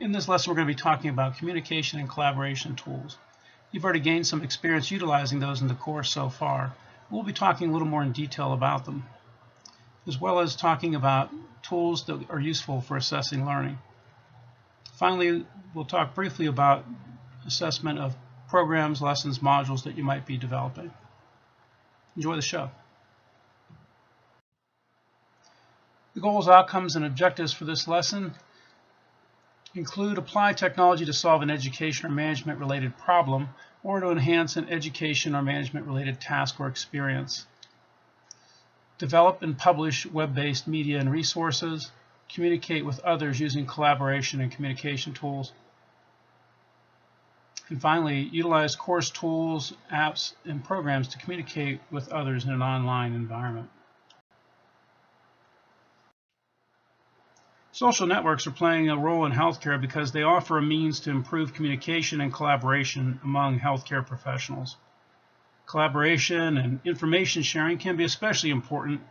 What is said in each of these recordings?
In this lesson, we're going to be talking about communication and collaboration tools. You've already gained some experience utilizing those in the course so far. We'll be talking a little more in detail about them, as well as talking about tools that are useful for assessing learning. Finally, we'll talk briefly about assessment of programs, lessons, modules that you might be developing. Enjoy the show. The goals, outcomes, and objectives for this lesson include apply technology to solve an education or management related problem or to enhance an education or management related task or experience. Develop and publish web-based media and resources. Communicate with others using collaboration and communication tools. And finally, utilize course tools, apps, and programs to communicate with others in an online environment. Social networks are playing a role in healthcare because they offer a means to improve communication and collaboration among healthcare professionals. Collaboration and information sharing can be especially important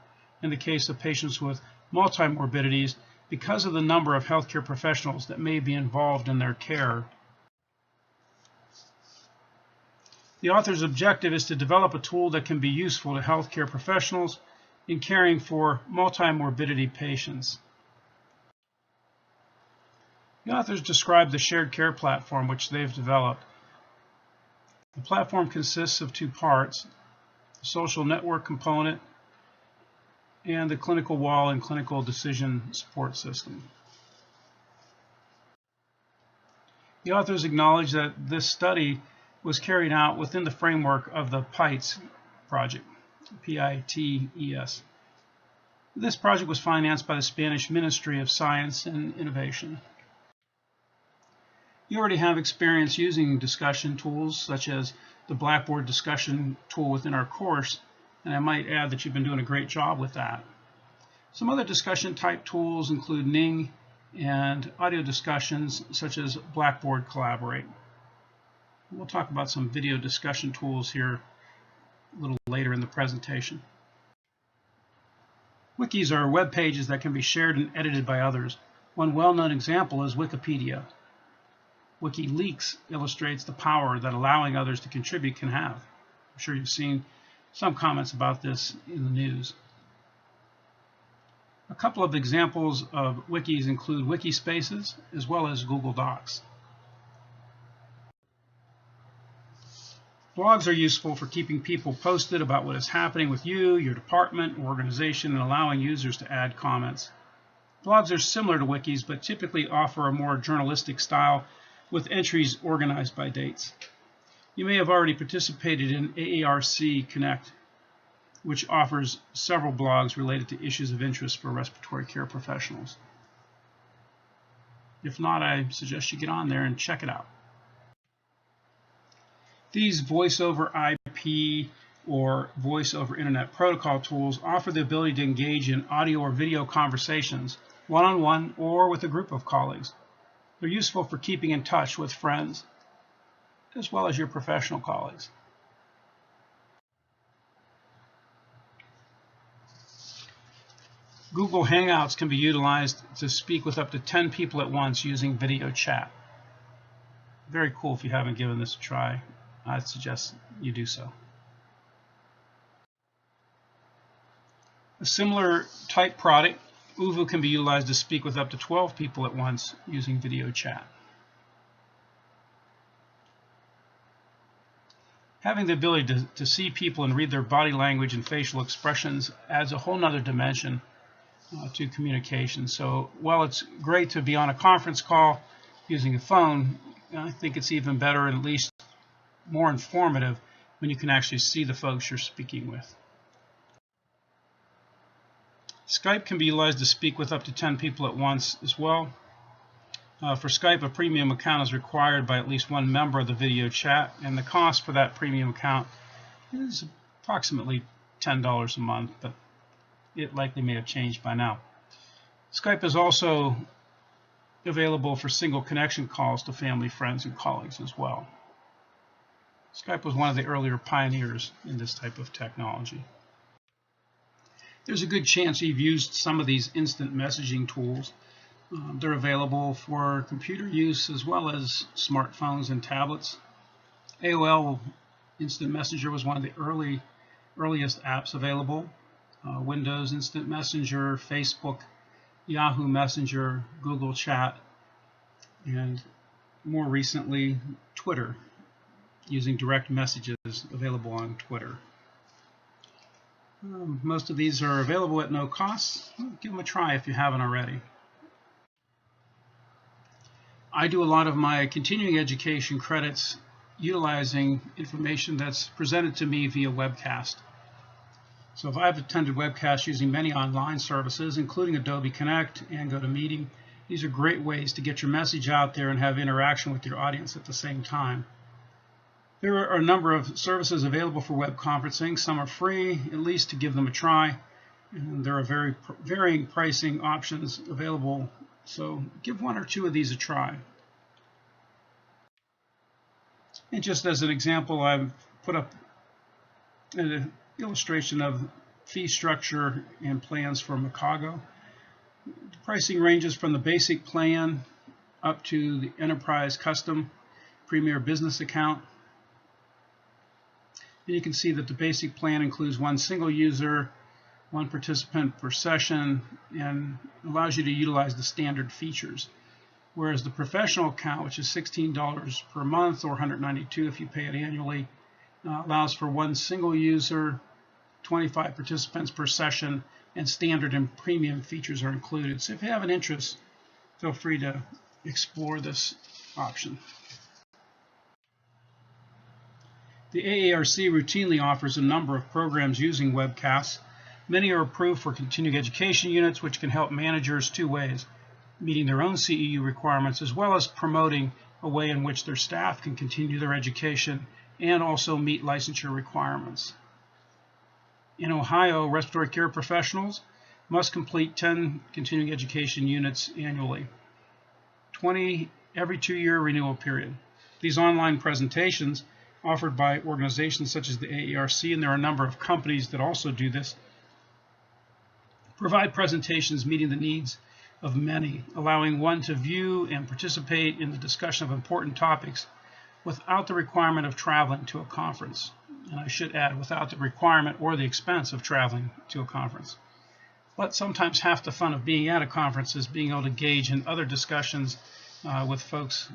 in the case of patients with multimorbidities because of the number of healthcare professionals that may be involved in their care. The author's objective is to develop a tool that can be useful to healthcare professionals in caring for multimorbidity patients. The authors describe the shared care platform which they've developed. The platform consists of two parts, the social network component and the clinical wall and clinical decision support system. The authors acknowledge that this study was carried out within the framework of the PITES project, P-I-T-E-S. This project was financed by the Spanish Ministry of Science and Innovation. You already have experience using discussion tools such as the Blackboard discussion tool within our course, and I might add that you've been doing a great job with that. Some other discussion type tools include Ning and audio discussions such as Blackboard Collaborate. We'll talk about some video discussion tools here a little later in the presentation. Wikis are web pages that can be shared and edited by others. One well-known example is Wikipedia. WikiLeaks illustrates the power that allowing others to contribute can have. I'm sure you've seen some comments about this in the news. A couple of examples of wikis include Wikispaces as well as Google Docs. Blogs are useful for keeping people posted about what is happening with you, your department, or organization, and allowing users to add comments. Blogs are similar to wikis, but typically offer a more journalistic style with entries organized by dates. You may have already participated in AARC Connect, which offers several blogs related to issues of interest for respiratory care professionals. If not, I suggest you get on there and check it out. These voice over IP or voice over internet protocol tools offer the ability to engage in audio or video conversations, one-on-one or with a group of colleagues. They're useful for keeping in touch with friends, as well as your professional colleagues. Google Hangouts can be utilized to speak with up to 10 people at once using video chat. Very cool. If you haven't given this a try, I'd suggest you do so. A similar type product, RESC, can be utilized to speak with up to 12 people at once using video chat. Having the ability to see people and read their body language and facial expressions adds a whole nother dimension to communication. So while it's great to be on a conference call using a phone, I think it's even better and at least more informative when you can actually see the folks you're speaking with. Skype can be utilized to speak with up to 10 people at once as well. For Skype, a premium account is required by at least one member of the video chat, and the cost for that premium account is approximately $10 a month, but it likely may have changed by now. Skype is also available for single connection calls to family, friends, and colleagues as well. Skype was one of the earlier pioneers in this type of technology. There's a good chance you've used some of these instant messaging tools. They're available for computer use as well as smartphones and tablets. AOL Instant Messenger was one of the earliest apps available. Windows Instant Messenger, Facebook, Yahoo Messenger, Google Chat, and more recently Twitter, using direct messages available on Twitter. Most of these are available at no cost. Give them a try if you haven't already. I do a lot of my continuing education credits utilizing information that's presented to me via webcast. So if I've attended webcasts using many online services, including Adobe Connect and GoToMeeting, these are great ways to get your message out there and have interaction with your audience at the same time. There are a number of services available for web conferencing. Some are free, at least to give them a try. And there are varying pricing options available, so give one or two of these a try. And just as an example, I've put up an illustration of fee structure and plans for Makago. The pricing ranges from the basic plan up to the Enterprise Custom Premier Business Account. And you can see that the basic plan includes one single user, one participant per session, and allows you to utilize the standard features. Whereas the professional account, which is $16 per month or $192 if you pay it annually, allows for one single user, 25 participants per session, and standard and premium features are included. So if you have an interest, feel free to explore this option. The AARC routinely offers a number of programs using webcasts. Many are approved for continuing education units, which can help managers two ways: meeting their own CEU requirements, as well as promoting a way in which their staff can continue their education and also meet licensure requirements. In Ohio, respiratory care professionals must complete 10 continuing education units annually, 20 every 2-year renewal period. These online presentations offered by organizations such as the AARC, and there are a number of companies that also do this, provide presentations meeting the needs of many, allowing one to view and participate in the discussion of important topics without the requirement of traveling to a conference. And I should add, without the requirement or the expense of traveling to a conference. But sometimes half the fun of being at a conference is being able to engage in other discussions with folks,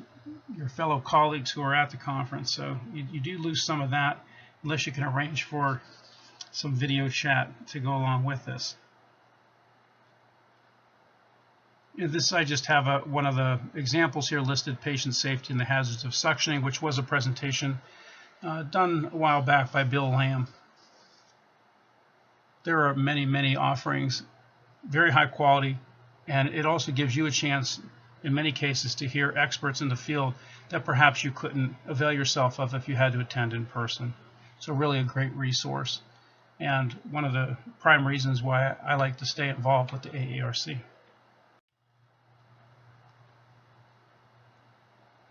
your fellow colleagues who are at the conference. So you do lose some of that unless you can arrange for some video chat to go along with this. In this, I just have one of the examples here listed, Patient Safety and the Hazards of Suctioning, which was a presentation done a while back by Bill Lamb. There are many, many offerings, very high quality, and it also gives you a chance, in many cases, to hear experts in the field that perhaps you couldn't avail yourself of if you had to attend in person. So really a great resource, and one of the prime reasons why I like to stay involved with the AARC.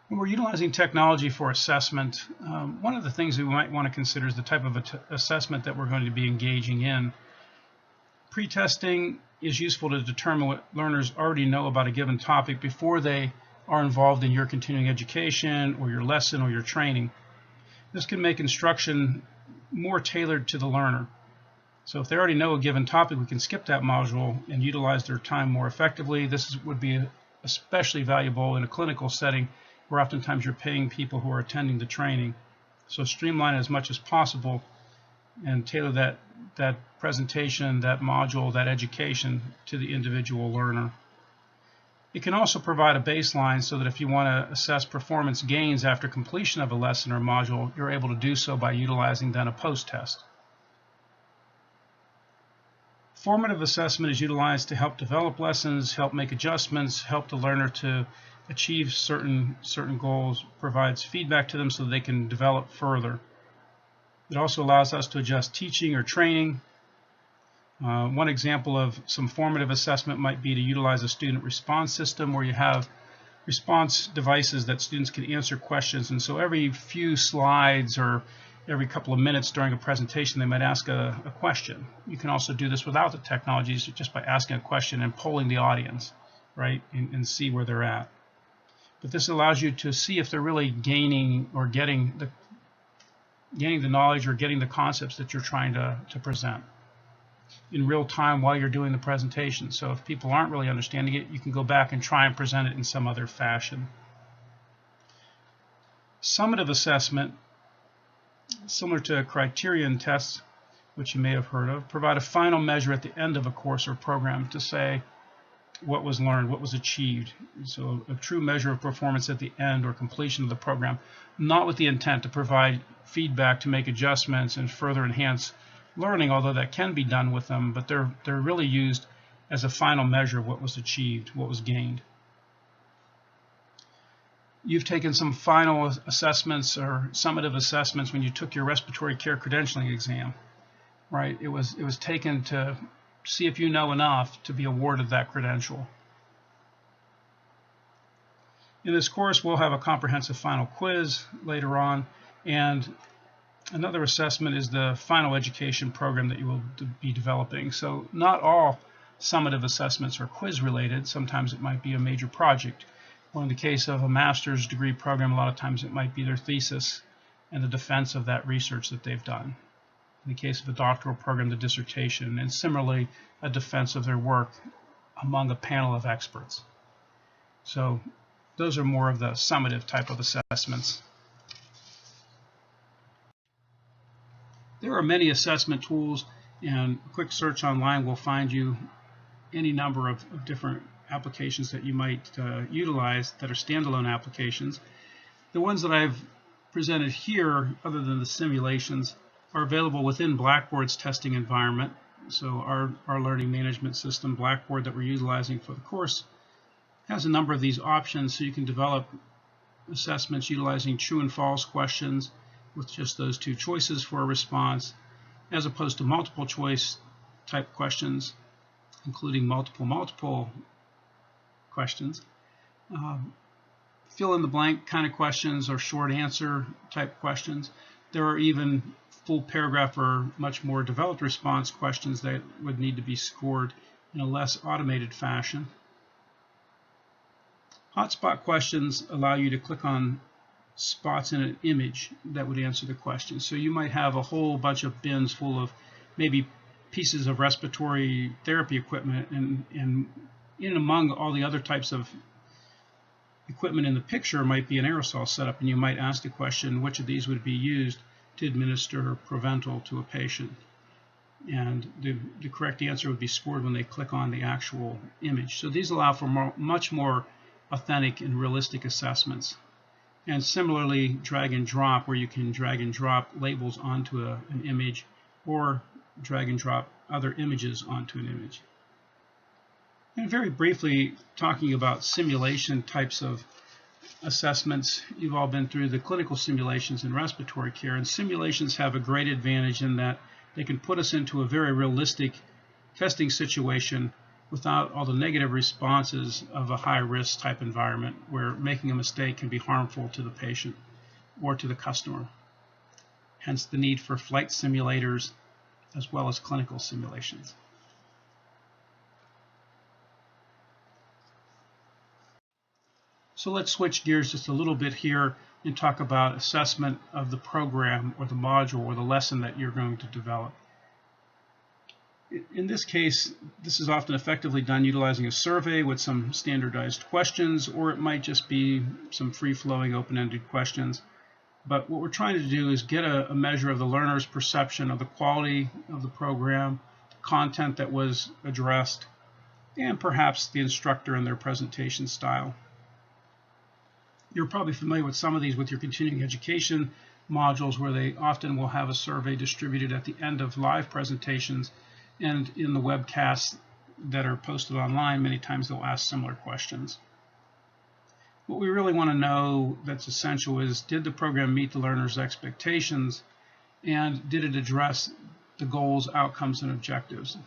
When we're utilizing technology for assessment, one of the things that we might want to consider is the type of assessment that we're going to be engaging in. Pre-testing is useful to determine what learners already know about a given topic before they are involved in your continuing education or your lesson or your training. This can make instruction more tailored to the learner. So if they already know a given topic, we can skip that module and utilize their time more effectively. This would be especially valuable in a clinical setting where oftentimes you're paying people who are attending the training. So streamline as much as possible and tailor that presentation, that module, that education to the individual learner. It can also provide a baseline so that if you want to assess performance gains after completion of a lesson or module, you're able to do so by utilizing then a post-test. Formative assessment is utilized to help develop lessons, help make adjustments, help the learner to achieve certain goals, provides feedback to them so they can develop further. It also allows us to adjust teaching or training. One example of some formative assessment might be to utilize a student response system where you have response devices that students can answer questions, and so every few slides or every couple of minutes during a presentation they might ask a question. You can also do this without the technologies, just by asking a question and polling the audience. right, and see where they're at. But this allows you to see if they're really gaining or getting the knowledge or getting the concepts that you're trying to present in real time while you're doing the presentation. So if people aren't really understanding it, you can go back and try and present it in some other fashion. Summative assessment, similar to criterion tests, which you may have heard of, provide a final measure at the end of a course or program to say what was learned, what was achieved. So a true measure of performance at the end or completion of the program, not with the intent to provide feedback to make adjustments and further enhance learning, although that can be done with them, but they're really used as a final measure of what was achieved, what was gained. You've taken some final assessments or summative assessments when you took your respiratory care credentialing exam, right? It was taken to see if you know enough to be awarded that credential. In this course, we'll have a comprehensive final quiz later on, and another assessment is the final education program that you will be developing. So not all summative assessments are quiz related. Sometimes it might be a major project. Or in the case of a master's degree program, a lot of times it might be their thesis and the defense of that research that they've done. In the case of a doctoral program, the dissertation, and similarly a defense of their work among a panel of experts. So those are more of the summative type of assessments. There are many assessment tools, and a quick search online will find you any number of different applications that you might utilize that are standalone applications. The ones that I've presented here, other than the simulations, are available within Blackboard's testing environment. So our learning management system, Blackboard, that we're utilizing for the course, has a number of these options, so you can develop assessments utilizing true and false questions with just those two choices for a response, as opposed to multiple choice type questions, including multiple questions. Fill in the blank kind of questions or short answer type questions. There are even full paragraph or much more developed response questions that would need to be scored in a less automated fashion. Hotspot questions allow you to click on spots in an image that would answer the question. So you might have a whole bunch of bins full of maybe pieces of respiratory therapy equipment, and in among all the other types of equipment in the picture might be an aerosol setup, and you might ask the question, which of these would be used to administer Proventil to a patient? And the correct answer would be scored when they click on the actual image. So these allow for much more authentic and realistic assessments. And similarly, drag and drop, where you can drag and drop labels onto an image, or drag and drop other images onto an image. And very briefly, talking about simulation types of assessments, you've all been through the clinical simulations in respiratory care, and simulations have a great advantage in that they can put us into a very realistic testing situation without all the negative responses of a high-risk type environment where making a mistake can be harmful to the patient or to the customer. Hence the need for flight simulators as well as clinical simulations. So let's switch gears just a little bit here and talk about assessment of the program or the module or the lesson that you're going to develop. In this case, this is often effectively done utilizing a survey with some standardized questions, or it might just be some free-flowing, open-ended questions. But what we're trying to do is get a measure of the learner's perception of the quality of the program, the content that was addressed, and perhaps the instructor and their presentation style. You're probably familiar with some of these with your continuing education modules, where they often will have a survey distributed at the end of live presentations, and in the webcasts that are posted online, many times they'll ask similar questions. What we really want to know that's essential is, did the program meet the learner's expectations, and did it address the goals, outcomes, and objectives?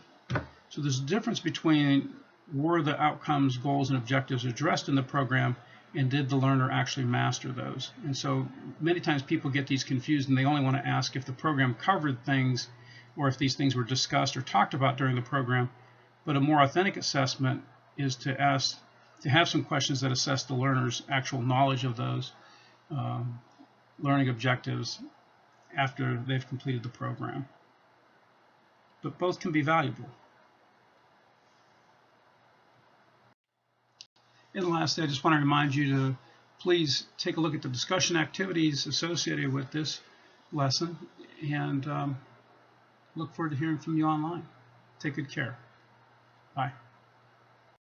So there's a difference between, were the outcomes, goals, and objectives addressed in the program, and did the learner actually master those? And so many times people get these confused, and they only want to ask if the program covered things, or if these things were discussed or talked about during the program. But a more authentic assessment is to ask to have some questions that assess the learner's actual knowledge of those learning objectives after they've completed the program. But both can be valuable. And lastly, I just want to remind you to please take a look at the discussion activities associated with this lesson, and look forward to hearing from you online. Take good care. Bye.